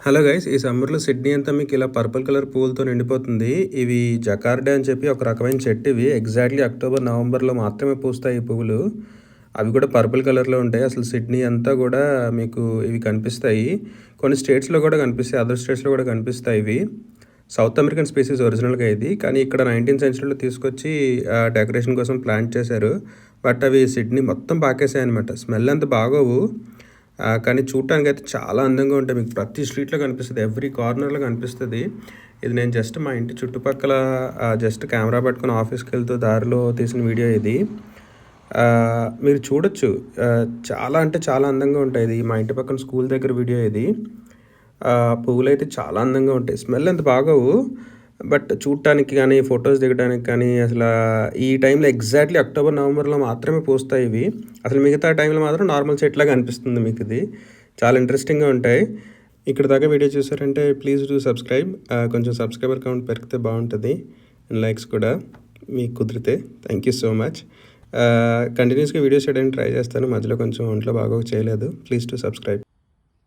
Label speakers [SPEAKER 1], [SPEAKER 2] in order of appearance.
[SPEAKER 1] Hello guys! ఈ సమ్మర్‌లో Sydney అంతా మీకు ఇలా పర్పుల్ కలర్ పువ్వులతో నిండిపోతుంది. ఇవి జకార్డా అని చెప్పి ఒక రకమైన చెట్టు ఇవి. ఎగ్జాక్ట్‌లీ అక్టోబర్, నవంబర్‌లో మాత్రమే పూస్తాయి ఈ పువ్వులు. అవి కూడా పర్పుల్ కలర్‌లో ఉంటాయి. అసలు సిడ్నీ అంతా కూడా మీకు ఇవి కనిపిస్తాయి. కొన్ని స్టేట్స్‌లో కూడా కనిపిస్తాయి. అదర్ స్టేట్స్‌లో కూడా కనిపిస్తాయి ఇవి. సౌత్ అమెరికన్ స్పీసీస్ ఒరిజినల్‌గా ఇది. కానీ ఇక్కడ 19th సెంచరీలో తీసుకొచ్చి డెకరేషన్ కోసం ప్లాంట్ చేశారు. బట్ అవి సిడ్నీ మొత్తం పాకేసాయన్నమాట. స్మెల్ అంత బాగోవు. కానీ చూడటానికైతే చాలా అందంగా ఉంటాయి. మీకు ప్రతి స్ట్రీట్‌లో కనిపిస్తది. ఎవ్రీ కార్నర్‌లో కనిపిస్తది. ఇది నేను జస్ట్ మా ఇంటి చుట్టుపక్కల జస్ట్ కెమెరా పట్టుకొని ఆఫీస్‌కెళ్తూ దారిలో తీసిన వీడియో ఇది. మీరు చూడొచ్చు. చాలా అంటే చాలా అందంగా ఉంటాయి. ఇది మా ఇంటి పక్కన స్కూల్ దగ్గర వీడియో ఇది. పువ్వులైతే చాలా అందంగా ఉంటాయి. స్మెల్ అంత బాగోవు. బట్ చూడటానికి కానీ, ఫోటోస్ దిగడానికి కానీ అసలా ఈ టైంలో ఎగ్జాక్ట్‌లీ అక్టోబర్, నవంబర్‌లో మాత్రమే పూస్తాయి ఇవి. అసలు మిగతా టైంలో మాత్రం నార్మల్ చెట్టులాగా అనిపిస్తుంది మీకిది. చాలా ఇంట్రెస్టింగ్‌గా ఉంటాయి. ఇక్కడి దాకా వీడియో చూసారంటే ప్లీజ్ డూ సబ్స్క్రైబ్. కొంచెం సబ్స్క్రైబర్ కౌంట్ పెరిగితే బాగుంటుంది. లైక్స్ కూడా మీకు కుదిరితే. Thank you so much. కంటిన్యూస్‌గా వీడియోస్ చేయడానికి ట్రై చేస్తాను. మధ్యలో కొంచెం ఒంట్లో బాగోక చేయలేదు. Please do subscribe.